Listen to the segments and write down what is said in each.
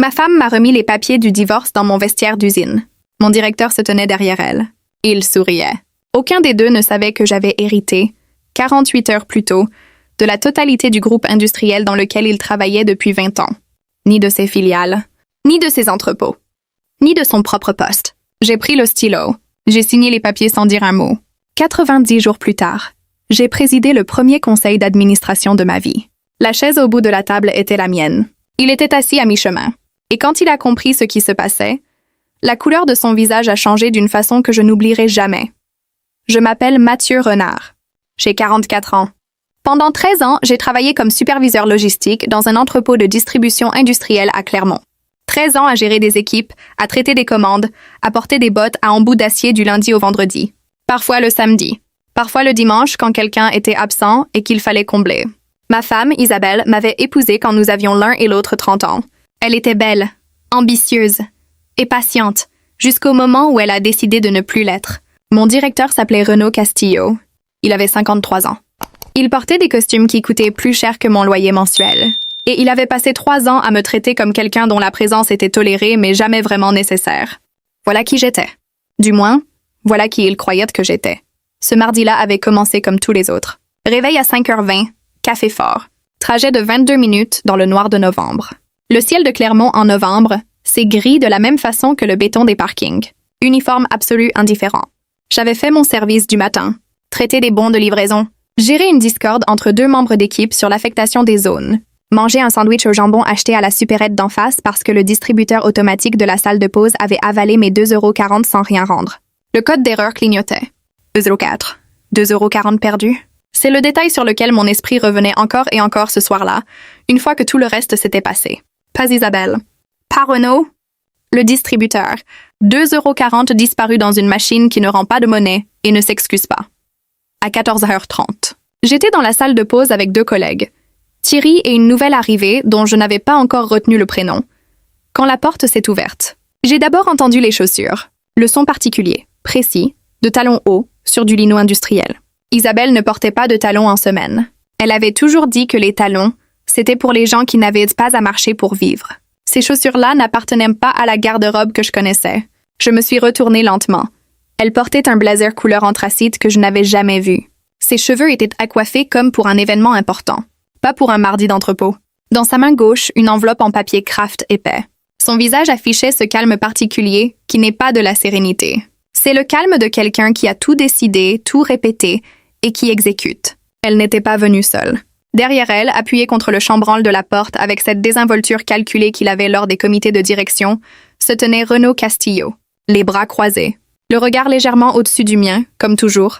Ma femme m'a remis les papiers du divorce dans mon vestiaire d'usine. Mon directeur se tenait derrière elle. Il souriait. Aucun des deux ne savait que j'avais hérité, 48 heures plus tôt, de la totalité du groupe industriel dans lequel il travaillait depuis 20 ans. Ni de ses filiales, ni de ses entrepôts, ni de son propre poste. J'ai pris le stylo. J'ai signé les papiers sans dire un mot. 90 jours plus tard, j'ai présidé le premier conseil d'administration de ma vie. La chaise au bout de la table était la mienne. Il était assis à mi-chemin. Et quand il a compris ce qui se passait, la couleur de son visage a changé d'une façon que je n'oublierai jamais. Je m'appelle Mathieu Renard. J'ai 44 ans. Pendant 13 ans, j'ai travaillé comme superviseur logistique dans un entrepôt de distribution industrielle à Clermont. 13 ans à gérer des équipes, à traiter des commandes, à porter des bottes à embout d'acier du lundi au vendredi. Parfois le samedi. Parfois le dimanche quand quelqu'un était absent et qu'il fallait combler. Ma femme, Isabelle, m'avait épousée quand nous avions l'un et l'autre 30 ans. Elle était belle, ambitieuse et patiente, jusqu'au moment où elle a décidé de ne plus l'être. Mon directeur s'appelait Renaud Castillo. Il avait 53 ans. Il portait des costumes qui coûtaient plus cher que mon loyer mensuel. Et il avait passé 3 ans à me traiter comme quelqu'un dont la présence était tolérée mais jamais vraiment nécessaire. Voilà qui j'étais. Du moins, voilà qui il croyait que j'étais. Ce mardi-là avait commencé comme tous les autres. Réveil à 5h20, café fort. Trajet de 22 minutes dans le noir de novembre. Le ciel de Clermont en novembre, c'est gris de la même façon que le béton des parkings. Uniforme absolu indifférent. J'avais fait mon service du matin, traité des bons de livraison, géré une discorde entre 2 membres d'équipe sur l'affectation des zones, mangé un sandwich au jambon acheté à la supérette d'en face parce que le distributeur automatique de la salle de pause avait avalé mes 2,40 € sans rien rendre. Le code d'erreur clignotait. 2,04 €. 2,40 € perdus. C'est le détail sur lequel mon esprit revenait encore et encore ce soir-là, une fois que tout le reste s'était passé. Pas Isabelle. Pas Renaud. Le distributeur. 2,40 € disparu dans une machine qui ne rend pas de monnaie et ne s'excuse pas. À 14h30. J'étais dans la salle de pause avec 2 collègues, Thierry et une nouvelle arrivée dont je n'avais pas encore retenu le prénom, quand la porte s'est ouverte. J'ai d'abord entendu les chaussures, le son particulier, précis, de talons hauts sur du lino industriel. Isabelle ne portait pas de talons en semaine. Elle avait toujours dit que les talons, c'était pour les gens qui n'avaient pas à marcher pour vivre. Ces chaussures-là n'appartenaient pas à la garde-robe que je connaissais. Je me suis retournée lentement. Elle portait un blazer couleur anthracite que je n'avais jamais vu. Ses cheveux étaient coiffés comme pour un événement important, pas pour un mardi d'entrepôt. Dans sa main gauche, une enveloppe en papier craft épais. Son visage affichait ce calme particulier qui n'est pas de la sérénité. C'est le calme de quelqu'un qui a tout décidé, tout répété et qui exécute. Elle n'était pas venue seule. Derrière elle, appuyé contre le chambranle de la porte avec cette désinvolture calculée qu'il avait lors des comités de direction, se tenait Renaud Castillo, les bras croisés, le regard légèrement au-dessus du mien, comme toujours.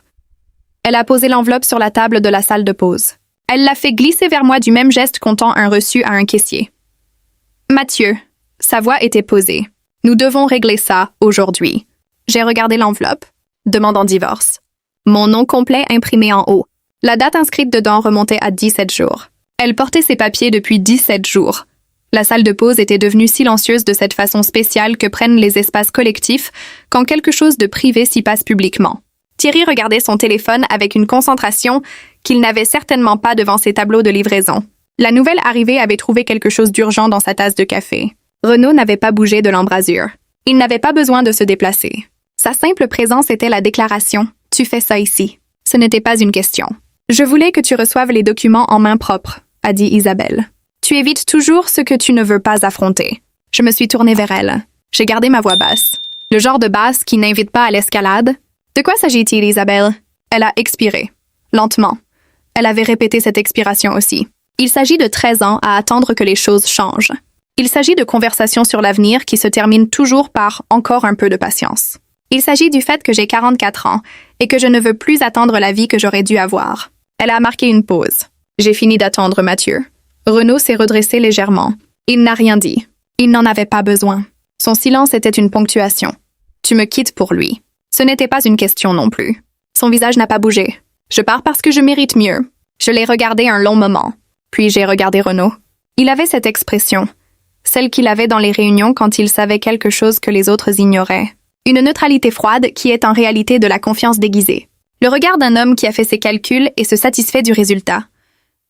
Elle a posé l'enveloppe sur la table de la salle de pause. Elle l'a fait glisser vers moi du même geste comptant un reçu à un caissier. « Mathieu », sa voix était posée. « Nous devons régler ça aujourd'hui. » J'ai regardé l'enveloppe. Demande en divorce. Mon nom complet imprimé en haut. La date inscrite dedans remontait à 17 jours. Elle portait ses papiers depuis 17 jours. La salle de pause était devenue silencieuse de cette façon spéciale que prennent les espaces collectifs quand quelque chose de privé s'y passe publiquement. Thierry regardait son téléphone avec une concentration qu'il n'avait certainement pas devant ses tableaux de livraison. La nouvelle arrivée avait trouvé quelque chose d'urgent dans sa tasse de café. Renaud n'avait pas bougé de l'embrasure. Il n'avait pas besoin de se déplacer. Sa simple présence était la déclaration « Tu fais ça ici ». Ce n'était pas une question. « Je voulais que tu reçoives les documents en main propre », a dit Isabelle. « Tu évites toujours ce que tu ne veux pas affronter. » Je me suis tournée vers elle. J'ai gardé ma voix basse. Le genre de basse qui n'invite pas à l'escalade. « De quoi s'agit-il, Isabelle ?» Elle a expiré. Lentement. Elle avait répété cette expiration aussi. Il s'agit de 13 ans à attendre que les choses changent. Il s'agit de conversations sur l'avenir qui se terminent toujours par « encore un peu de patience ». Il s'agit du fait que j'ai 44 ans et que je ne veux plus attendre la vie que j'aurais dû avoir. Elle a marqué une pause. J'ai fini d'attendre Mathieu. Renaud s'est redressé légèrement. Il n'a rien dit. Il n'en avait pas besoin. Son silence était une ponctuation. Tu me quittes pour lui. Ce n'était pas une question non plus. Son visage n'a pas bougé. Je pars parce que je mérite mieux. Je l'ai regardé un long moment. Puis j'ai regardé Renaud. Il avait cette expression, celle qu'il avait dans les réunions quand il savait quelque chose que les autres ignoraient. Une neutralité froide qui est en réalité de la confiance déguisée. Le regard d'un homme qui a fait ses calculs et se satisfait du résultat.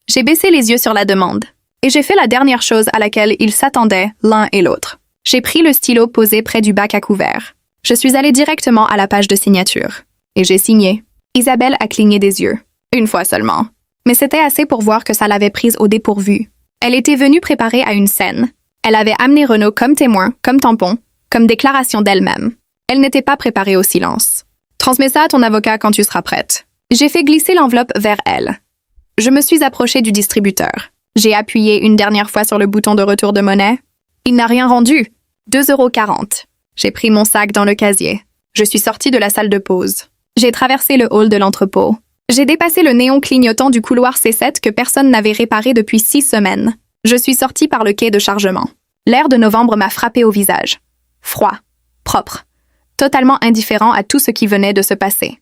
J'ai baissé les yeux sur la demande. Et j'ai fait la dernière chose à laquelle ils s'attendaient l'un et l'autre. J'ai pris le stylo posé près du bac à couvert. Je suis allée directement à la page de signature. Et j'ai signé. Isabelle a cligné des yeux. Une fois seulement. Mais c'était assez pour voir que ça l'avait prise au dépourvu. Elle était venue préparer à une scène. Elle avait amené Renaud comme témoin, comme tampon, comme déclaration d'elle-même. Elle n'était pas préparée au silence. Transmets ça à ton avocat quand tu seras prête. J'ai fait glisser l'enveloppe vers elle. Je me suis approchée du distributeur. J'ai appuyé une dernière fois sur le bouton de retour de monnaie. Il n'a rien rendu. 2,40 €. J'ai pris mon sac dans le casier. Je suis sortie de la salle de pause. J'ai traversé le hall de l'entrepôt. J'ai dépassé le néon clignotant du couloir C7 que personne n'avait réparé depuis 6 semaines. Je suis sortie par le quai de chargement. L'air de novembre m'a frappé au visage. Froid, propre, totalement indifférent à tout ce qui venait de se passer.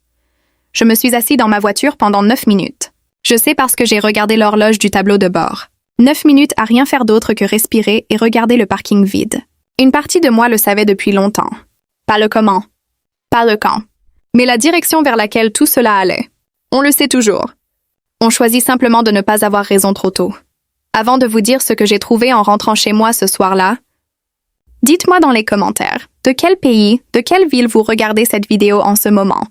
Je me suis assis dans ma voiture pendant 9 minutes. Je sais parce que j'ai regardé l'horloge du tableau de bord. 9 minutes à rien faire d'autre que respirer et regarder le parking vide. Une partie de moi le savait depuis longtemps. Pas le comment, pas le quand, mais la direction vers laquelle tout cela allait. On le sait toujours. On choisit simplement de ne pas avoir raison trop tôt. Avant de vous dire ce que j'ai trouvé en rentrant chez moi ce soir-là, dites-moi dans les commentaires, de quel pays, de quelle ville vous regardez cette vidéo en ce moment.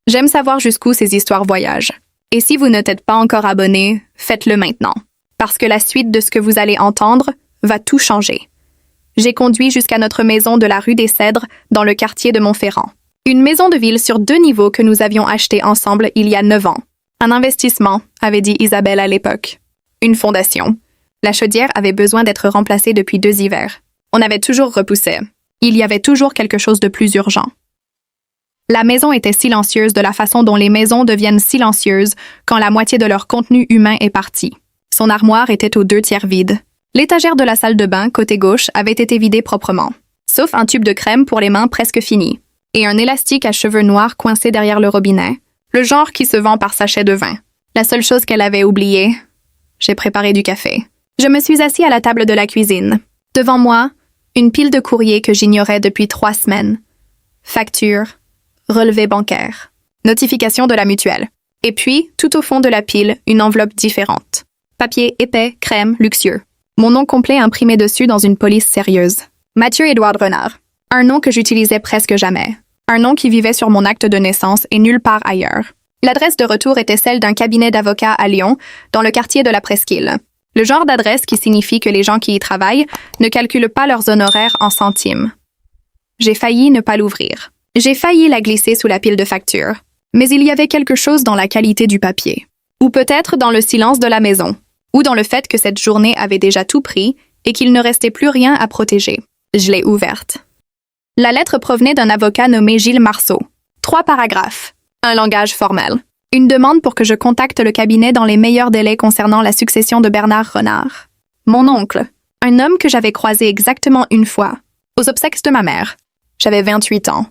J'aime savoir jusqu'où ces histoires voyagent. Et si vous n'êtes pas encore abonné, faites-le maintenant. Parce que la suite de ce que vous allez entendre va tout changer. J'ai conduit jusqu'à notre maison de la rue des Cèdres, dans le quartier de Montferrand. Une maison de ville sur 2 niveaux que nous avions achetée ensemble il y a 9 ans. Un investissement, avait dit Isabelle à l'époque. Une fondation. La chaudière avait besoin d'être remplacée depuis 2 hivers. On avait toujours repoussé. Il y avait toujours quelque chose de plus urgent. La maison était silencieuse de la façon dont les maisons deviennent silencieuses quand la moitié de leur contenu humain est parti. Son armoire était aux 2/3 vide. L'étagère de la salle de bain, côté gauche, avait été vidée proprement. Sauf un tube de crème pour les mains presque fini. Et un élastique à cheveux noirs coincé derrière le robinet. Le genre qui se vend par sachet de vin. La seule chose qu'elle avait oubliée, j'ai préparé du café. Je me suis assis à la table de la cuisine. Devant moi, une pile de courriers que j'ignorais depuis 3 semaines. Factures, relevés bancaires, notification de la mutuelle. Et puis, tout au fond de la pile, une enveloppe différente. Papier épais, crème, luxueux. Mon nom complet imprimé dessus dans une police sérieuse. Mathieu-Édouard Renard. Un nom que j'utilisais presque jamais. Un nom qui vivait sur mon acte de naissance et nulle part ailleurs. L'adresse de retour était celle d'un cabinet d'avocats à Lyon, dans le quartier de la Presqu'île. Le genre d'adresse qui signifie que les gens qui y travaillent ne calculent pas leurs honoraires en centimes. J'ai failli ne pas l'ouvrir. J'ai failli la glisser sous la pile de factures. Mais il y avait quelque chose dans la qualité du papier. Ou peut-être dans le silence de la maison. Ou dans le fait que cette journée avait déjà tout pris et qu'il ne restait plus rien à protéger. Je l'ai ouverte. La lettre provenait d'un avocat nommé Gilles Marceau. 3 paragraphes. Un langage formel. Une demande pour que je contacte le cabinet dans les meilleurs délais concernant la succession de Bernard Renard. Mon oncle. Un homme que j'avais croisé exactement une fois. Aux obsèques de ma mère. J'avais 28 ans.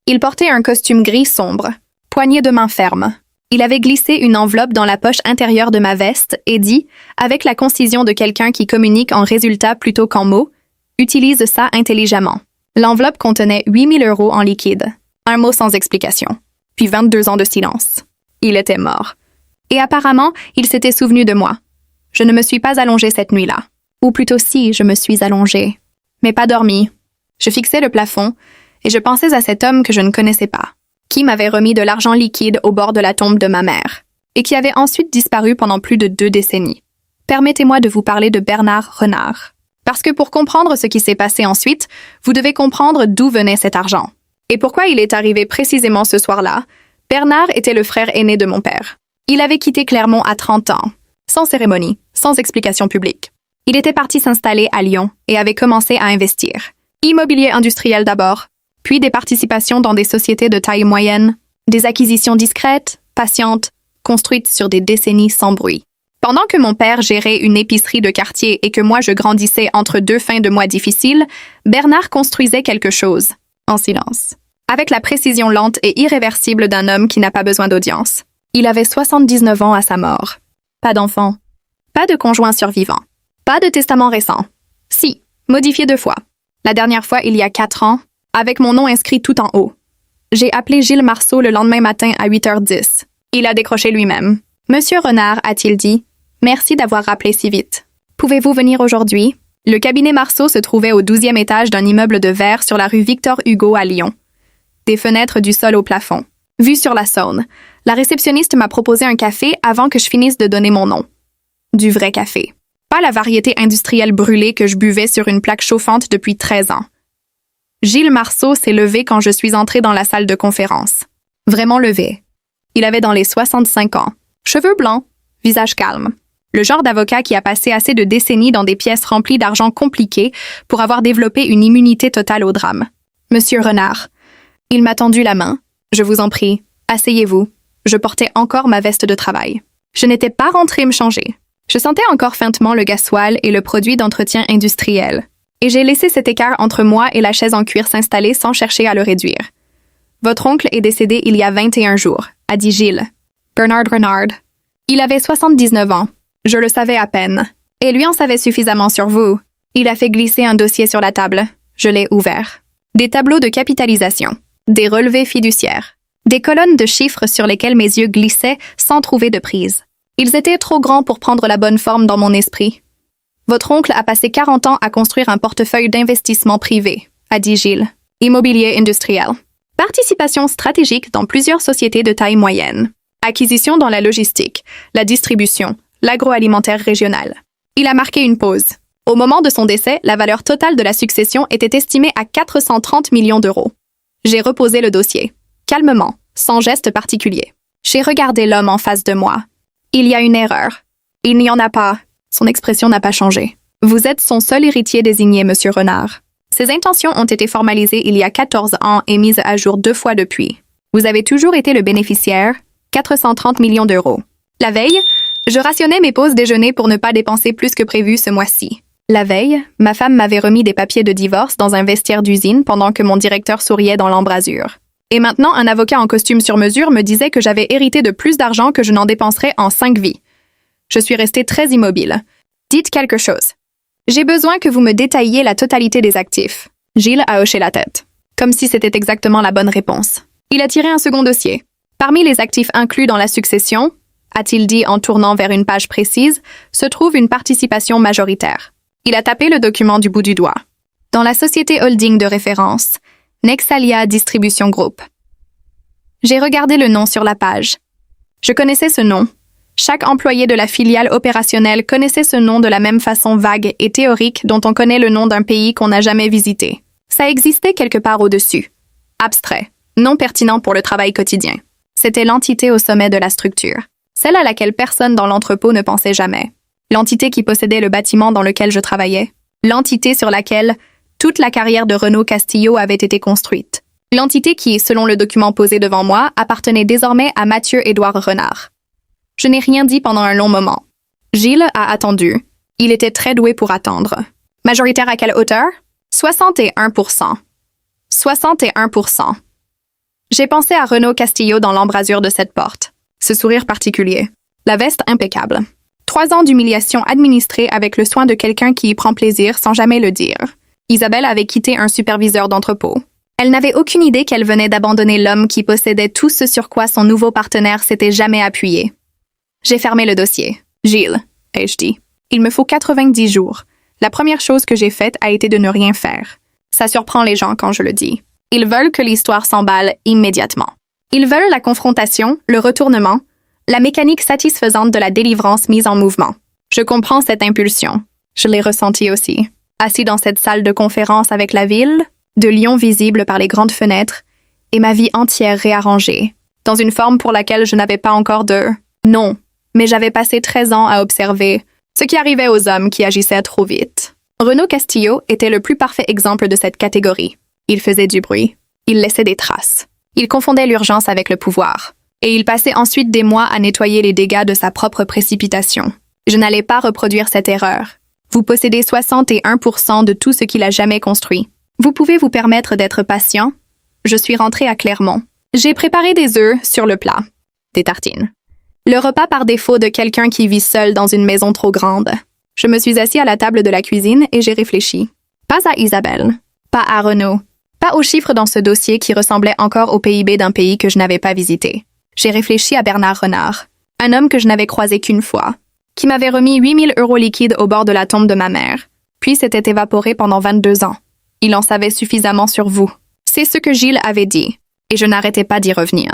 Il portait un costume gris sombre. Poignée de main ferme. Il avait glissé une enveloppe dans la poche intérieure de ma veste et dit, avec la concision de quelqu'un qui communique en résultats plutôt qu'en mots, « Utilise ça intelligemment ». L'enveloppe contenait 8 000 € en liquide. Un mot sans explication. Puis 22 ans de silence. Il était mort. Et apparemment, il s'était souvenu de moi. Je ne me suis pas allongée cette nuit-là. Ou plutôt si, je me suis allongée. Mais pas dormie. Je fixais le plafond et je pensais à cet homme que je ne connaissais pas, qui m'avait remis de l'argent liquide au bord de la tombe de ma mère, et qui avait ensuite disparu pendant plus de 2 décennies. Permettez-moi de vous parler de Bernard Renard. Parce que pour comprendre ce qui s'est passé ensuite, vous devez comprendre d'où venait cet argent. Et pourquoi il est arrivé précisément ce soir-là. Bernard était le frère aîné de mon père. Il avait quitté Clermont à 30 ans, sans cérémonie, sans explication publique. Il était parti s'installer à Lyon et avait commencé à investir. Immobilier industriel d'abord, puis des participations dans des sociétés de taille moyenne, des acquisitions discrètes, patientes, construites sur des décennies sans bruit. Pendant que mon père gérait une épicerie de quartier et que moi je grandissais entre 2 fins de mois difficiles, Bernard construisait quelque chose, en silence, avec la précision lente et irréversible d'un homme qui n'a pas besoin d'audience. Il avait 79 ans à sa mort. Pas d'enfant. Pas de conjoint survivant. Pas de testament récent. Si, modifié 2 fois. La dernière fois il y a 4 ans, avec mon nom inscrit tout en haut. J'ai appelé Gilles Marceau le lendemain matin à 8h10. Il a décroché lui-même. « Monsieur Renard, a-t-il dit, merci d'avoir rappelé si vite. Pouvez-vous venir aujourd'hui? Le cabinet Marceau se trouvait au 12e étage d'un immeuble de verre sur la rue Victor-Hugo à Lyon. Des fenêtres du sol au plafond. Vue sur la Saône. La réceptionniste m'a proposé un café avant que je finisse de donner mon nom. Du vrai café. Pas la variété industrielle brûlée que je buvais sur une plaque chauffante depuis 13 ans. Gilles Marceau s'est levé quand je suis entrée dans la salle de conférence. Vraiment levé. Il avait dans les 65 ans. Cheveux blancs, visage calme. Le genre d'avocat qui a passé assez de décennies dans des pièces remplies d'argent compliqué pour avoir développé une immunité totale au drame. Monsieur Renard. Il m'a tendu la main. Je vous en prie, asseyez-vous. Je portais encore ma veste de travail. Je n'étais pas rentrée me changer. Je sentais encore feintement le gasoil et le produit d'entretien industriel. Et j'ai laissé cet écart entre moi et la chaise en cuir s'installer sans chercher à le réduire. Votre oncle est décédé il y a 21 jours, a dit Gilles. Bernard Renard. Il avait 79 ans. Je le savais à peine. Et lui en savait suffisamment sur vous. Il a fait glisser un dossier sur la table. Je l'ai ouvert. Des tableaux de capitalisation. Des relevés fiduciaires. Des colonnes de chiffres sur lesquelles mes yeux glissaient sans trouver de prise. Ils étaient trop grands pour prendre la bonne forme dans mon esprit. Votre oncle a passé 40 ans à construire un portefeuille d'investissement privé, a dit Gilles. Immobilier industriel. Participation stratégique dans plusieurs sociétés de taille moyenne. Acquisition dans la logistique, la distribution, l'agroalimentaire régional. Il a marqué une pause. Au moment de son décès, la valeur totale de la succession était estimée à 430 millions d'euros. J'ai reposé le dossier. Calmement, sans geste particulier. J'ai regardé l'homme en face de moi. Il y a une erreur. Il n'y en a pas. Son expression n'a pas changé. Vous êtes son seul héritier désigné, Monsieur Renard. Ses intentions ont été formalisées il y a 14 ans et mises à jour 2 fois depuis. Vous avez toujours été le bénéficiaire, 430 millions d'euros. La veille, je rationnais mes pauses déjeuner pour ne pas dépenser plus que prévu ce mois-ci. La veille, ma femme m'avait remis des papiers de divorce dans un vestiaire d'usine pendant que mon directeur souriait dans l'embrasure. Et maintenant, un avocat en costume sur mesure me disait que j'avais hérité de plus d'argent que je n'en dépenserais en 5 vies. Je suis restée très immobile. Dites quelque chose. J'ai besoin que vous me détailliez la totalité des actifs. Gilles a hoché la tête, comme si c'était exactement la bonne réponse. Il a tiré un second dossier. Parmi les actifs inclus dans la succession, a-t-il dit en tournant vers une page précise, se trouve une participation majoritaire. Il a tapé le document du bout du doigt. Dans la société holding de référence, Nexalia Distribution Group. J'ai regardé le nom sur la page. Je connaissais ce nom. Chaque employé de la filiale opérationnelle connaissait ce nom de la même façon vague et théorique dont on connaît le nom d'un pays qu'on n'a jamais visité. Ça existait quelque part au-dessus. Abstrait, non pertinent pour le travail quotidien. C'était l'entité au sommet de la structure. Celle à laquelle personne dans l'entrepôt ne pensait jamais. L'entité qui possédait le bâtiment dans lequel je travaillais. L'entité sur laquelle toute la carrière de Renaud Castillo avait été construite. L'entité qui, selon le document posé devant moi, appartenait désormais à Mathieu-Édouard Renard. Je n'ai rien dit pendant un long moment. Gilles a attendu. Il était très doué pour attendre. Majoritaire à quelle hauteur? 61%. 61%. J'ai pensé à Renaud Castillo dans l'embrasure de cette porte. Ce sourire particulier. La veste impeccable. 3 ans d'humiliation administrée avec le soin de quelqu'un qui y prend plaisir sans jamais le dire. Isabelle avait quitté un superviseur d'entrepôt. Elle n'avait aucune idée qu'elle venait d'abandonner l'homme qui possédait tout ce sur quoi son nouveau partenaire s'était jamais appuyé. J'ai fermé le dossier. Gilles, ai-je dit. Il me faut 90 jours. La première chose que j'ai faite a été de ne rien faire. Ça surprend les gens quand je le dis. Ils veulent que l'histoire s'emballe immédiatement. Ils veulent la confrontation, le retournement, la mécanique satisfaisante de la délivrance mise en mouvement. Je comprends cette impulsion. Je l'ai ressentie aussi. Assis dans cette salle de conférence avec la ville, de Lyon visible par les grandes fenêtres, et ma vie entière réarrangée, dans une forme pour laquelle je n'avais pas encore de nom, mais j'avais passé 13 ans à observer ce qui arrivait aux hommes qui agissaient trop vite. Renaud Castillo était le plus parfait exemple de cette catégorie. Il faisait du bruit. Il laissait des traces. Il confondait l'urgence avec le pouvoir. Et il passait ensuite des mois à nettoyer les dégâts de sa propre précipitation. Je n'allais pas reproduire cette erreur. Vous possédez 61% de tout ce qu'il a jamais construit. Vous pouvez vous permettre d'être patient? Je suis rentrée à Clermont. J'ai préparé des œufs sur le plat. Des tartines. Le repas par défaut de quelqu'un qui vit seul dans une maison trop grande. Je me suis assis à la table de la cuisine et j'ai réfléchi. Pas à Isabelle. Pas à Renaud. Pas aux chiffres dans ce dossier qui ressemblait encore au PIB d'un pays que je n'avais pas visité. J'ai réfléchi à Bernard Renard. Un homme que je n'avais croisé qu'une fois. qui m'avait remis 8 000 € liquides au bord de la tombe de ma mère, puis s'était évaporé pendant 22 ans. Il en savait suffisamment sur vous. C'est ce que Gilles avait dit, et je n'arrêtais pas d'y revenir.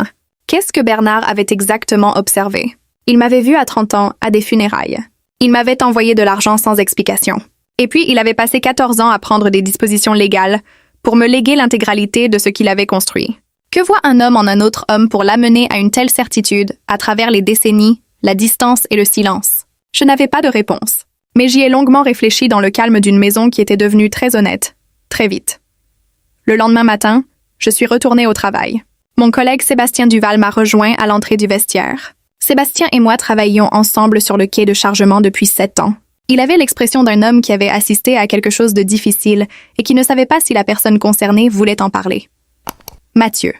Qu'est-ce que Bernard avait exactement observé? Il m'avait vu à 30 ans, à des funérailles. Il m'avait envoyé de l'argent sans explication. Et puis, il avait passé 14 ans à prendre des dispositions légales pour me léguer l'intégralité de ce qu'il avait construit. Que voit un homme en un autre homme pour l'amener à une telle certitude à travers les décennies, la distance et le silence? Je n'avais pas de réponse, mais j'y ai longuement réfléchi dans le calme d'une maison qui était devenue très honnête, très vite. Le lendemain matin, je suis retournée au travail. Mon collègue Sébastien Duval m'a rejoint à l'entrée du vestiaire. Sébastien et moi travaillions ensemble sur le quai de chargement depuis 7 ans. Il avait l'expression d'un homme qui avait assisté à quelque chose de difficile et qui ne savait pas si la personne concernée voulait en parler. Mathieu.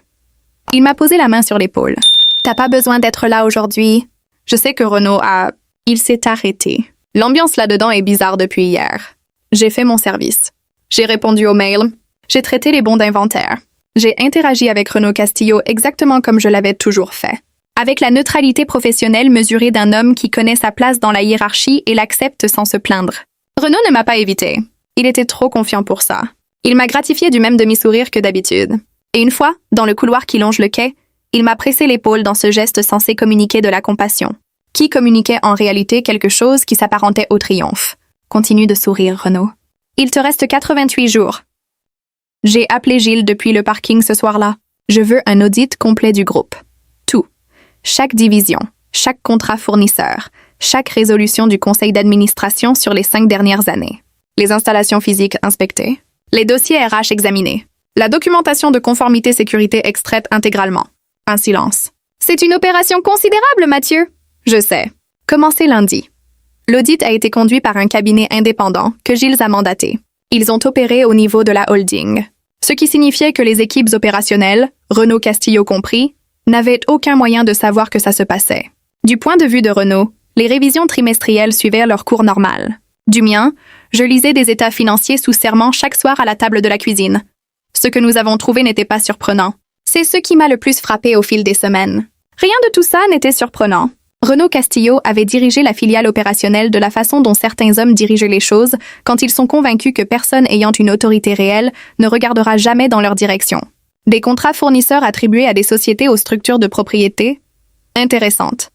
Il m'a posé la main sur l'épaule. « T'as pas besoin d'être là aujourd'hui. Je sais que Renaud a... » Il s'est arrêté. L'ambiance là-dedans est bizarre depuis hier. J'ai fait mon service. J'ai répondu aux mails. J'ai traité les bons d'inventaire. J'ai interagi avec Renaud Castillo exactement comme je l'avais toujours fait. Avec la neutralité professionnelle mesurée d'un homme qui connaît sa place dans la hiérarchie et l'accepte sans se plaindre. Renaud ne m'a pas évité. Il était trop confiant pour ça. Il m'a gratifié du même demi-sourire que d'habitude. Et une fois, dans le couloir qui longe le quai, il m'a pressé l'épaule dans ce geste censé communiquer de la compassion, qui communiquait en réalité quelque chose qui s'apparentait au triomphe. Continue de sourire, Renaud. Il te reste 88 jours. J'ai appelé Gilles depuis le parking ce soir-là. Je veux un audit complet du groupe. Tout. Chaque division, chaque contrat fournisseur, chaque résolution du conseil d'administration sur les 5 dernières années. Les installations physiques inspectées. Les dossiers RH examinés. La documentation de conformité sécurité extraite intégralement. Un silence. C'est une opération considérable, Mathieu. Je sais. Commencez lundi. L'audit a été conduit par un cabinet indépendant que Gilles a mandaté. Ils ont opéré au niveau de la holding, ce qui signifiait que les équipes opérationnelles, Renaud Castillo compris, n'avaient aucun moyen de savoir que ça se passait. Du point de vue de Renaud, les révisions trimestrielles suivaient leur cours normal. Du mien, je lisais des états financiers sous serment chaque soir à la table de la cuisine. Ce que nous avons trouvé n'était pas surprenant. C'est ce qui m'a le plus frappé au fil des semaines. Rien de tout ça n'était surprenant. Renaud Castillo avait dirigé la filiale opérationnelle de la façon dont certains hommes dirigent les choses quand ils sont convaincus que personne ayant une autorité réelle ne regardera jamais dans leur direction. Des contrats fournisseurs attribués à des sociétés aux structures de propriété intéressantes.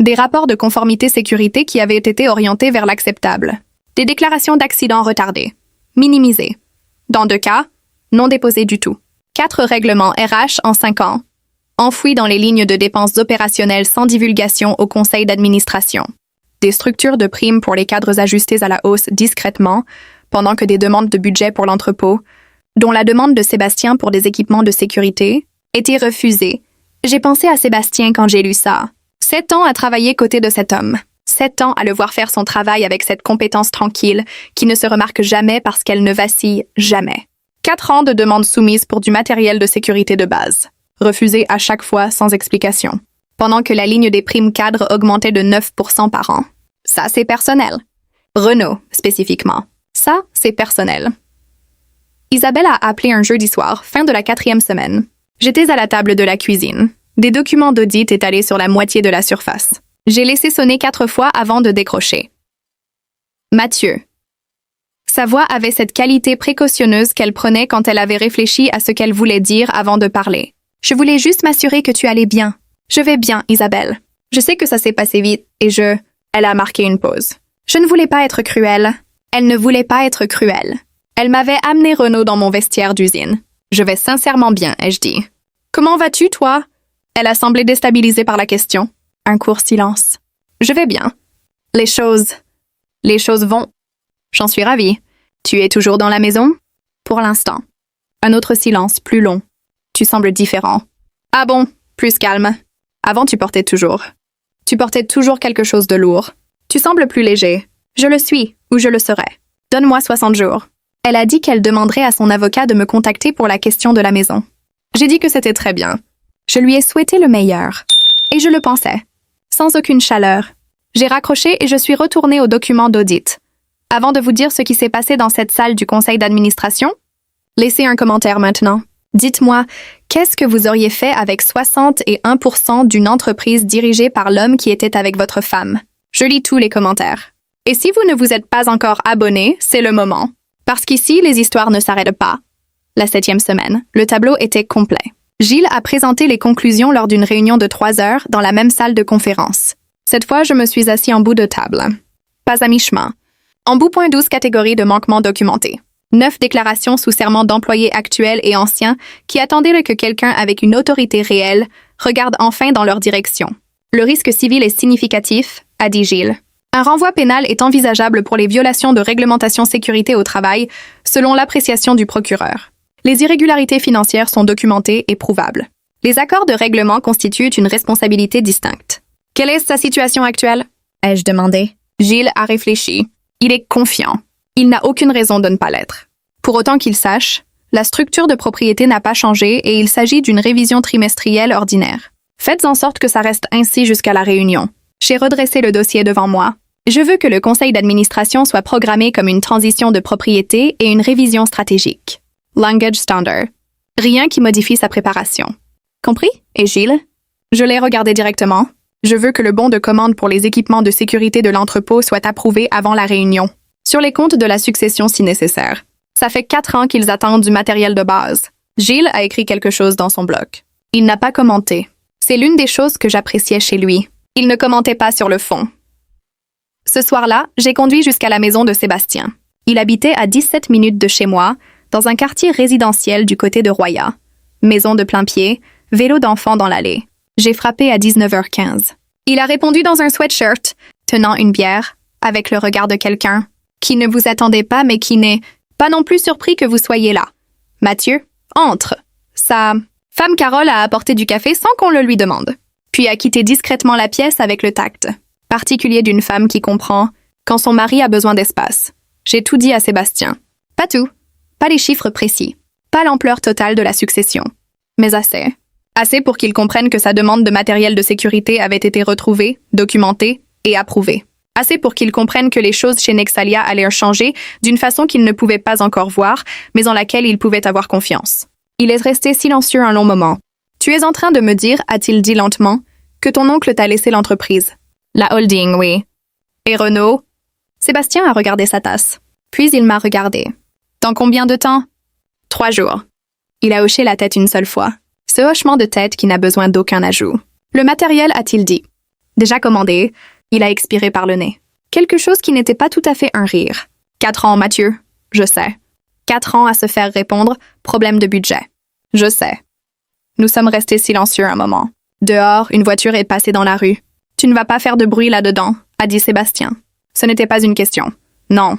Des rapports de conformité sécurité qui avaient été orientés vers l'acceptable. Des déclarations d'accidents retardées, minimisées. Dans 2 cas, non déposées du tout. 4 règlements RH en 5 ans, enfouis dans les lignes de dépenses opérationnelles sans divulgation au conseil d'administration. Des structures de primes pour les cadres ajustées à la hausse discrètement, pendant que des demandes de budget pour l'entrepôt, dont la demande de Sébastien pour des équipements de sécurité, étaient refusées. J'ai pensé à Sébastien quand j'ai lu ça. 7 ans à travailler côté de cet homme. 7 ans à le voir faire son travail avec cette compétence tranquille qui ne se remarque jamais parce qu'elle ne vacille jamais. 4 ans de demandes soumises pour du matériel de sécurité de base, refusées à chaque fois sans explication, pendant que la ligne des primes cadres augmentait de 9% par an. Ça, c'est personnel. Renaud, spécifiquement. Ça, c'est personnel. Isabelle a appelé un jeudi soir, fin de la 4e semaine. J'étais à la table de la cuisine. Des documents d'audit étalés sur la moitié de la surface. J'ai laissé sonner 4 fois avant de décrocher. Mathieu. Sa voix avait cette qualité précautionneuse qu'elle prenait quand elle avait réfléchi à ce qu'elle voulait dire avant de parler. Je voulais juste m'assurer que tu allais bien. Je vais bien, Isabelle. Je sais que ça s'est passé vite et Elle a marqué une pause. Je ne voulais pas être cruelle. Elle ne voulait pas être cruelle. Elle m'avait amené Renaud dans mon vestiaire d'usine. Je vais sincèrement bien, ai-je dit. Comment vas-tu, toi? Elle a semblé déstabilisée par la question. Un court silence. Je vais bien. Les choses vont. J'en suis ravie. Tu es toujours dans la maison? Pour l'instant. Un autre silence, plus long. Tu sembles différent. Ah bon, plus calme. Avant, tu portais toujours quelque chose de lourd. Tu sembles plus léger. Je le suis, ou je le serai. Donne-moi 60 jours. Elle a dit qu'elle demanderait à son avocat de me contacter pour la question de la maison. J'ai dit que c'était très bien. Je lui ai souhaité le meilleur. Et je le pensais. Sans aucune chaleur. J'ai raccroché et je suis retournée au document d'audit. Avant de vous dire ce qui s'est passé dans cette salle du conseil d'administration, laissez un commentaire maintenant. Dites-moi, qu'est-ce que vous auriez fait avec 61% d'une entreprise dirigée par l'homme qui était avec votre femme? Je lis tous les commentaires. Et si vous ne vous êtes pas encore abonné, c'est le moment. Parce qu'ici, les histoires ne s'arrêtent pas. La 7e semaine, le tableau était complet. Gilles a présenté les conclusions lors d'une réunion de 3 heures dans la même salle de conférence. Cette fois, je me suis assis en bout de table. Pas à mi-chemin. En bout, 12 catégories de manquements documentés. 9 déclarations sous serment d'employés actuels et anciens qui attendaient que quelqu'un avec une autorité réelle regarde enfin dans leur direction. Le risque civil est significatif, a dit Gilles. Un renvoi pénal est envisageable pour les violations de réglementation sécurité au travail, selon l'appréciation du procureur. Les irrégularités financières sont documentées et prouvables. Les accords de règlement constituent une responsabilité distincte. Quelle est sa situation actuelle? Ai-je demandé. Gilles a réfléchi. Il est confiant. Il n'a aucune raison de ne pas l'être. Pour autant qu'il sache, la structure de propriété n'a pas changé et il s'agit d'une révision trimestrielle ordinaire. Faites en sorte que ça reste ainsi jusqu'à la réunion. J'ai redressé le dossier devant moi. Je veux que le conseil d'administration soit programmé comme une transition de propriété et une révision stratégique. Language standard. Rien qui modifie sa préparation. Compris? Et Gilles? Je l'ai regardé directement. Je veux que le bon de commande pour les équipements de sécurité de l'entrepôt soit approuvé avant la réunion. Sur les comptes de la succession si nécessaire. Ça fait 4 ans qu'ils attendent du matériel de base. Gilles a écrit quelque chose dans son blog. Il n'a pas commenté. C'est l'une des choses que j'appréciais chez lui. Il ne commentait pas sur le fond. Ce soir-là, j'ai conduit jusqu'à la maison de Sébastien. Il habitait à 17 minutes de chez moi, dans un quartier résidentiel du côté de Roya. Maison de plain-pied, vélo d'enfant dans l'allée. J'ai frappé à 19h15. Il a répondu dans un sweatshirt, tenant une bière, avec le regard de quelqu'un qui ne vous attendait pas mais qui n'est pas non plus surpris que vous soyez là. Mathieu, entre. Sa femme Carole a apporté du café sans qu'on le lui demande, puis a quitté discrètement la pièce avec le tact particulier d'une femme qui comprend quand son mari a besoin d'espace. J'ai tout dit à Sébastien. Pas tout, pas les chiffres précis, pas l'ampleur totale de la succession, mais assez. Assez pour qu'il comprenne que sa demande de matériel de sécurité avait été retrouvée, documentée et approuvée. Assez pour qu'il comprenne que les choses chez Nexalia allaient changer d'une façon qu'il ne pouvait pas encore voir, mais en laquelle il pouvait avoir confiance. Il est resté silencieux un long moment. « Tu es en train de me dire, a-t-il dit lentement, que ton oncle t'a laissé l'entreprise. La holding, oui. Et Renaud? » Sébastien a regardé sa tasse. Puis il m'a regardé. « Dans combien de temps? » 3 jours. Il a hoché la tête une seule fois. Ce hochement de tête qui n'a besoin d'aucun ajout. Le matériel, a-t-il dit. Déjà commandé, il a expiré par le nez. Quelque chose qui n'était pas tout à fait un rire. 4 ans, Mathieu. Je sais. 4 ans à se faire répondre, problème de budget. Je sais. Nous sommes restés silencieux un moment. Dehors, une voiture est passée dans la rue. Tu ne vas pas faire de bruit là-dedans, a dit Sébastien. Ce n'était pas une question. Non.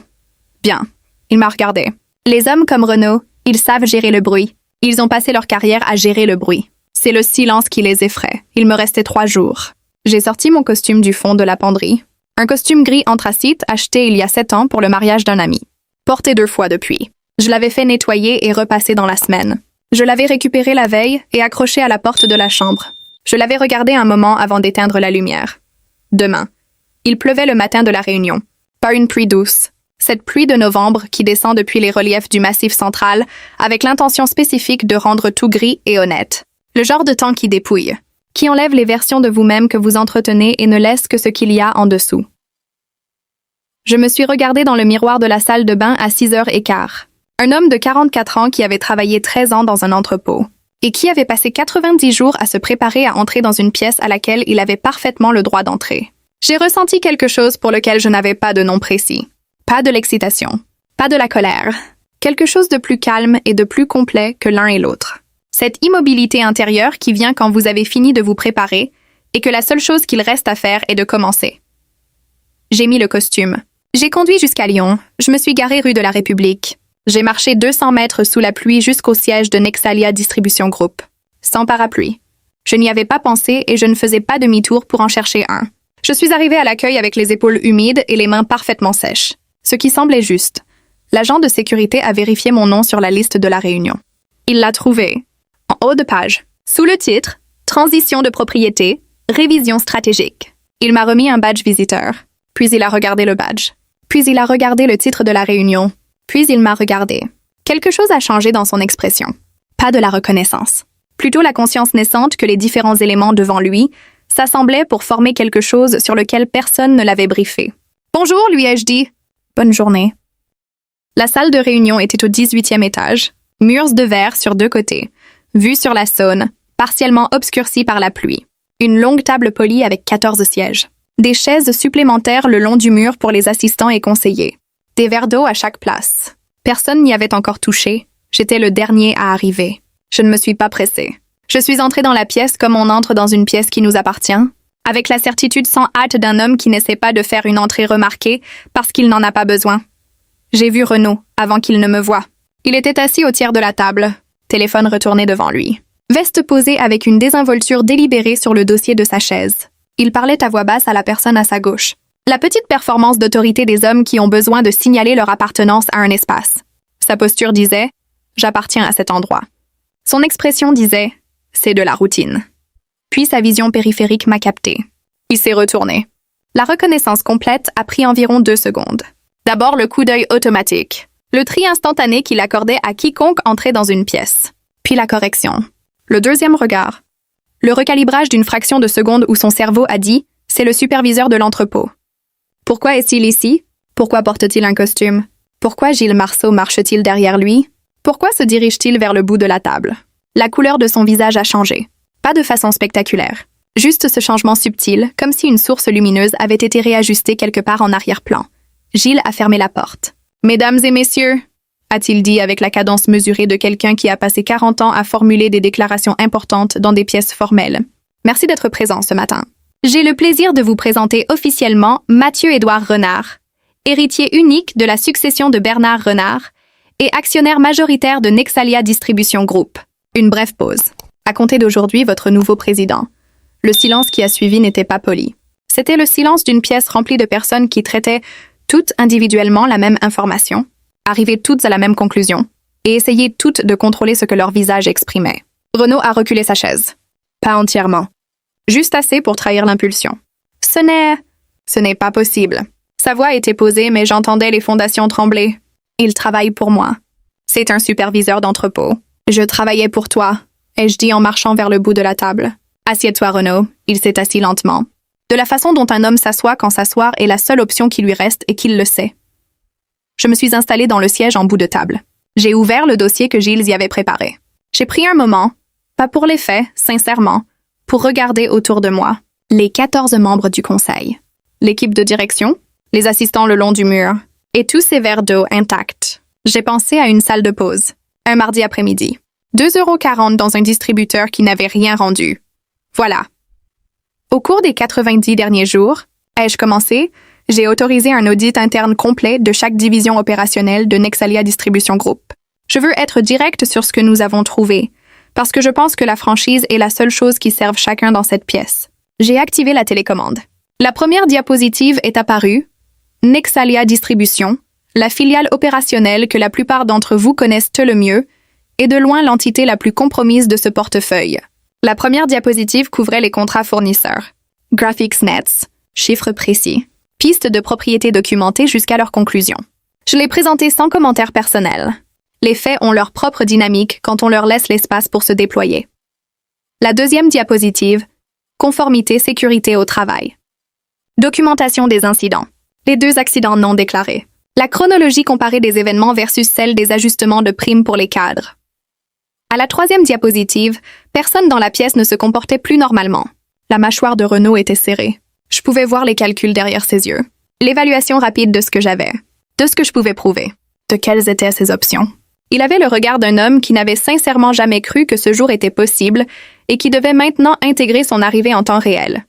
Bien. Il m'a regardé. Les hommes comme Renaud, ils savent gérer le bruit. Ils ont passé leur carrière à gérer le bruit. C'est le silence qui les effraie. Il me restait 3 jours. J'ai sorti mon costume du fond de la penderie. Un costume gris anthracite acheté il y a 7 ans pour le mariage d'un ami. Porté 2 fois depuis. Je l'avais fait nettoyer et repasser dans la semaine. Je l'avais récupéré la veille et accroché à la porte de la chambre. Je l'avais regardé un moment avant d'éteindre la lumière. Demain. Il pleuvait le matin de la réunion. Pas une pluie douce. Cette pluie de novembre qui descend depuis les reliefs du Massif central avec l'intention spécifique de rendre tout gris et honnête. Le genre de temps qui dépouille, qui enlève les versions de vous-même que vous entretenez et ne laisse que ce qu'il y a en dessous. Je me suis regardée dans le miroir de la salle de bain à 6h15. Un homme de 44 ans qui avait travaillé 13 ans dans un entrepôt et qui avait passé 90 jours à se préparer à entrer dans une pièce à laquelle il avait parfaitement le droit d'entrer. J'ai ressenti quelque chose pour lequel je n'avais pas de nom précis. Pas de l'excitation, pas de la colère. Quelque chose de plus calme et de plus complet que l'un et l'autre. Cette immobilité intérieure qui vient quand vous avez fini de vous préparer et que la seule chose qu'il reste à faire est de commencer. J'ai mis le costume. J'ai conduit jusqu'à Lyon. Je me suis garée rue de la République. J'ai marché 200 mètres sous la pluie jusqu'au siège de Nexalia Distribution Group. Sans parapluie. Je n'y avais pas pensé et je ne faisais pas demi-tour pour en chercher un. Je suis arrivée à l'accueil avec les épaules humides et les mains parfaitement sèches. Ce qui semblait juste. L'agent de sécurité a vérifié mon nom sur la liste de la réunion. Il l'a trouvé. En haut de page. Sous le titre « Transition de propriété, révision stratégique ». Il m'a remis un badge visiteur. Puis il a regardé le badge. Puis il a regardé le titre de la réunion. Puis il m'a regardé. Quelque chose a changé dans son expression. Pas de la reconnaissance. Plutôt la conscience naissante que les différents éléments devant lui s'assemblaient pour former quelque chose sur lequel personne ne l'avait briefé. « Bonjour », lui ai-je dit. « Bonne journée. » La salle de réunion était au 18e étage, murs de verre sur 2 côtés, vue sur la Saône, partiellement obscurcie par la pluie. Une longue table polie avec 14 sièges. Des chaises supplémentaires le long du mur pour les assistants et conseillers. Des verres d'eau à chaque place. Personne n'y avait encore touché. J'étais le dernier à arriver. Je ne me suis pas pressée. Je suis entrée dans la pièce comme on entre dans une pièce qui nous appartient, avec la certitude sans hâte d'un homme qui n'essaie pas de faire une entrée remarquée parce qu'il n'en a pas besoin. J'ai vu Renaud avant qu'il ne me voie. Il était assis au tiers de la table, téléphone retourné devant lui. Veste posée avec une désinvolture délibérée sur le dossier de sa chaise. Il parlait à voix basse à la personne à sa gauche. La petite performance d'autorité des hommes qui ont besoin de signaler leur appartenance à un espace. Sa posture disait « J'appartiens à cet endroit ». Son expression disait « C'est de la routine ». Puis sa vision périphérique m'a capté. Il s'est retourné. La reconnaissance complète a pris environ 2 secondes. D'abord le coup d'œil automatique, le tri instantané qu'il accordait à quiconque entrait dans une pièce. Puis la correction. Le deuxième regard. Le recalibrage d'une fraction de seconde où son cerveau a dit « C'est le superviseur de l'entrepôt ». Pourquoi est-il ici? Pourquoi porte-t-il un costume? Pourquoi Gilles Marceau marche-t-il derrière lui? Pourquoi se dirige-t-il vers le bout de la table? La couleur de son visage a changé. Pas de façon spectaculaire. Juste ce changement subtil, comme si une source lumineuse avait été réajustée quelque part en arrière-plan. Gilles a fermé la porte. « Mesdames et messieurs », a-t-il dit avec la cadence mesurée de quelqu'un qui a passé 40 ans à formuler des déclarations importantes dans des pièces formelles. « Merci d'être présent ce matin. J'ai le plaisir de vous présenter officiellement Mathieu-Édouard Renard, héritier unique de la succession de Bernard Renard et actionnaire majoritaire de Nexalia Distribution Group. » Une brève pause. À compter d'aujourd'hui, votre nouveau président. Le silence qui a suivi n'était pas poli. C'était le silence d'une pièce remplie de personnes qui traitaient toutes individuellement la même information, arrivaient toutes à la même conclusion, et essayaient toutes de contrôler ce que leur visage exprimait. Renaud a reculé sa chaise. Pas entièrement. Juste assez pour trahir l'impulsion. Ce n'est pas possible. Sa voix était posée, mais j'entendais les fondations trembler. Il travaille pour moi. C'est un superviseur d'entrepôt. Je travaillais pour toi, ai-je dit en marchant vers le bout de la table. Assieds-toi, Renaud. Il s'est assis lentement. De la façon dont un homme s'assoit quand s'asseoir est la seule option qui lui reste et qu'il le sait. Je me suis installée dans le siège en bout de table. J'ai ouvert le dossier que Gilles y avait préparé. J'ai pris un moment, pas pour les faits, sincèrement, pour regarder autour de moi les 14 membres du conseil, l'équipe de direction, les assistants le long du mur, et tous ces verres d'eau intacts. J'ai pensé à une salle de pause, un mardi après-midi. 2,40 € dans un distributeur qui n'avait rien rendu. Voilà. Au cours des 90 derniers jours, ai-je commencé, j'ai autorisé un audit interne complet de chaque division opérationnelle de Nexalia Distribution Group. Je veux être direct sur ce que nous avons trouvé, parce que je pense que la franchise est la seule chose qui serve chacun dans cette pièce. J'ai activé la télécommande. La première diapositive est apparue. Nexalia Distribution, la filiale opérationnelle que la plupart d'entre vous connaissent le mieux, est de loin l'entité la plus compromise de ce portefeuille. La première diapositive couvrait les contrats fournisseurs. Graphics Nets, chiffres précis, pistes de propriété documentées jusqu'à leur conclusion. Je l'ai présenté sans commentaire personnel. Les faits ont leur propre dynamique quand on leur laisse l'espace pour se déployer. La deuxième diapositive, conformité sécurité au travail. Documentation des incidents. Les 2 accidents non déclarés. La chronologie comparée des événements versus celle des ajustements de primes pour les cadres. À la 3e diapositive, personne dans la pièce ne se comportait plus normalement. La mâchoire de Renaud était serrée. Je pouvais voir les calculs derrière ses yeux. L'évaluation rapide de ce que j'avais, de ce que je pouvais prouver, de quelles étaient ses options. Il avait le regard d'un homme qui n'avait sincèrement jamais cru que ce jour était possible et qui devait maintenant intégrer son arrivée en temps réel.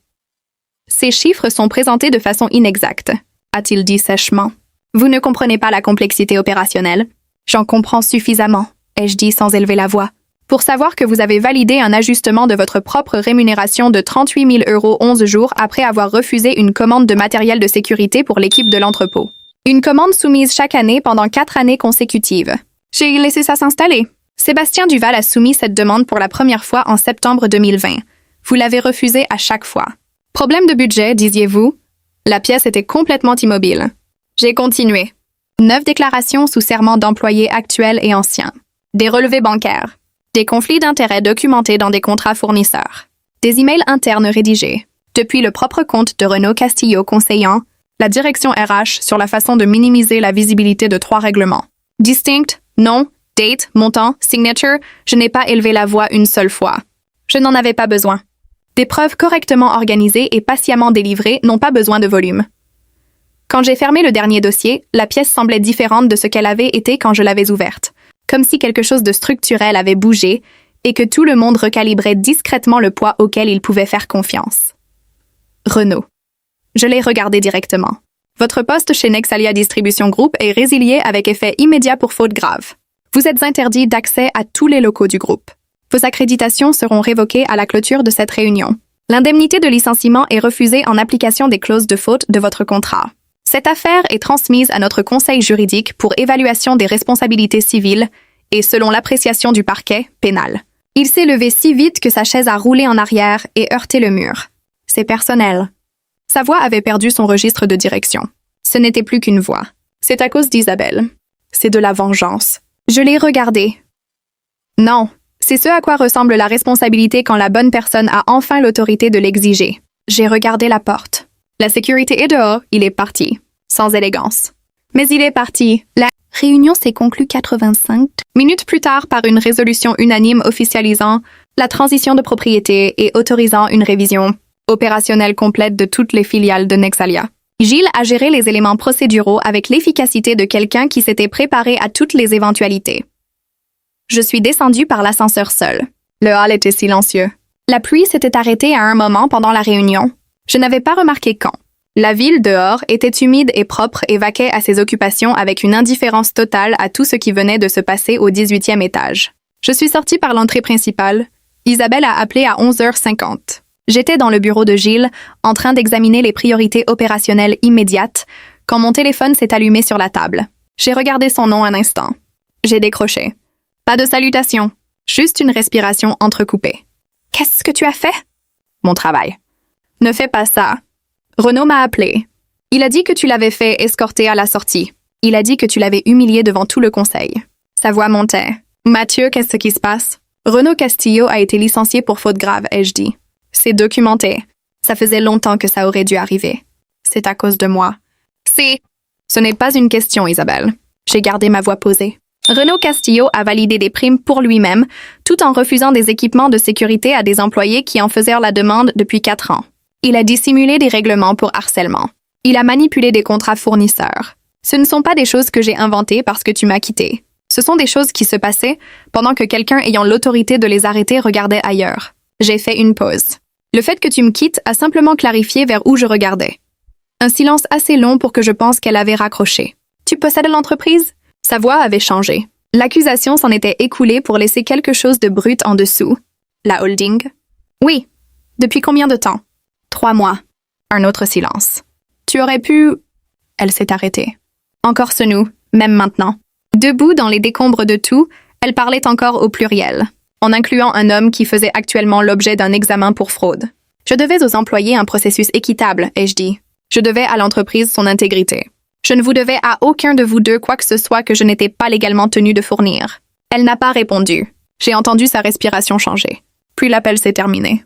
Ces chiffres sont présentés de façon inexacte, a-t-il dit sèchement. Vous ne comprenez pas la complexité opérationnelle. J'en comprends suffisamment, ai-je dit sans élever la voix, pour savoir que vous avez validé un ajustement de votre propre rémunération de 38 000 € 11 jours après avoir refusé une commande de matériel de sécurité pour l'équipe de l'entrepôt. Une commande soumise chaque année pendant 4 années consécutives. J'ai laissé ça s'installer. Sébastien Duval a soumis cette demande pour la première fois en septembre 2020. Vous l'avez refusé à chaque fois. Problème de budget, disiez-vous? La pièce était complètement immobile. J'ai continué. 9 déclarations sous serment d'employés actuels et anciens. Des relevés bancaires. Des conflits d'intérêts documentés dans des contrats fournisseurs. Des emails internes rédigés, depuis le propre compte de Renaud Castillo conseillant la direction RH sur la façon de minimiser la visibilité de 3 règlements. Distinct, nom, date, montant, signature, je n'ai pas élevé la voix une seule fois. Je n'en avais pas besoin. Des preuves correctement organisées et patiemment délivrées n'ont pas besoin de volume. Quand j'ai fermé le dernier dossier, la pièce semblait différente de ce qu'elle avait été quand je l'avais ouverte, comme si quelque chose de structurel avait bougé et que tout le monde recalibrait discrètement le poids auquel il pouvait faire confiance. Renaud. Je l'ai regardé directement. Votre poste chez Nexalia Distribution Group est résilié avec effet immédiat pour faute grave. Vous êtes interdit d'accès à tous les locaux du groupe. Vos accréditations seront révoquées à la clôture de cette réunion. L'indemnité de licenciement est refusée en application des clauses de faute de votre contrat. Cette affaire est transmise à notre conseil juridique pour évaluation des responsabilités civiles et, selon l'appréciation du parquet, pénal. Il s'est levé si vite que sa chaise a roulé en arrière et heurté le mur. C'est personnel. Sa voix avait perdu son registre de direction. Ce n'était plus qu'une voix. C'est à cause d'Isabelle. C'est de la vengeance. Je l'ai regardé. Non, c'est ce à quoi ressemble la responsabilité quand la bonne personne a enfin l'autorité de l'exiger. J'ai regardé la porte. La sécurité est dehors, il est parti. Sans élégance. Mais il est parti. La réunion s'est conclue 85 minutes plus tard par une résolution unanime officialisant la transition de propriété et autorisant une révision opérationnelle complète de toutes les filiales de Nexalia. Gilles a géré les éléments procéduraux avec l'efficacité de quelqu'un qui s'était préparé à toutes les éventualités. Je suis descendue par l'ascenseur seul. Le hall était silencieux. La pluie s'était arrêtée à un moment pendant la réunion. Je n'avais pas remarqué quand. La ville dehors était humide et propre et vaquait à ses occupations avec une indifférence totale à tout ce qui venait de se passer au 18e étage. Je suis sortie par l'entrée principale. Isabelle a appelé à 11h50. J'étais dans le bureau de Gilles, en train d'examiner les priorités opérationnelles immédiates, quand mon téléphone s'est allumé sur la table. J'ai regardé son nom un instant. J'ai décroché. Pas de salutation, juste une respiration entrecoupée. « Qu'est-ce que tu as fait? » « Mon travail. »« Ne fais pas ça. » Renaud m'a appelé. Il a dit que tu l'avais fait escorter à la sortie. Il a dit que tu l'avais humilié devant tout le conseil. Sa voix montait. « Mathieu, qu'est-ce qui se passe? » Renaud Castillo a été licencié pour faute grave, ai-je dit. C'est documenté. Ça faisait longtemps que ça aurait dû arriver. C'est à cause de moi. Ce n'est pas une question, Isabelle. J'ai gardé ma voix posée. Renaud Castillo a validé des primes pour lui-même, tout en refusant des équipements de sécurité à des employés qui en faisaient la demande depuis 4 ans. Il a dissimulé des règlements pour harcèlement. Il a manipulé des contrats fournisseurs. Ce ne sont pas des choses que j'ai inventées parce que tu m'as quitté. Ce sont des choses qui se passaient pendant que quelqu'un ayant l'autorité de les arrêter regardait ailleurs. J'ai fait une pause. Le fait que tu me quittes a simplement clarifié vers où je regardais. Un silence assez long pour que je pense qu'elle avait raccroché. Tu possèdes l'entreprise? Sa voix avait changé. L'accusation s'en était écoulée pour laisser quelque chose de brut en dessous. La holding? Oui. Depuis combien de temps? 3 mois. Un autre silence. Tu aurais pu... Elle s'est arrêtée. Encore ce nous, même maintenant. Debout dans les décombres de tout, elle parlait encore au pluriel, en incluant un homme qui faisait actuellement l'objet d'un examen pour fraude. Je devais aux employés un processus équitable, ai-je dit. Je devais à l'entreprise son intégrité. Je ne vous devais à aucun de vous deux quoi que ce soit que je n'étais pas légalement tenue de fournir. Elle n'a pas répondu. J'ai entendu sa respiration changer. Puis l'appel s'est terminé.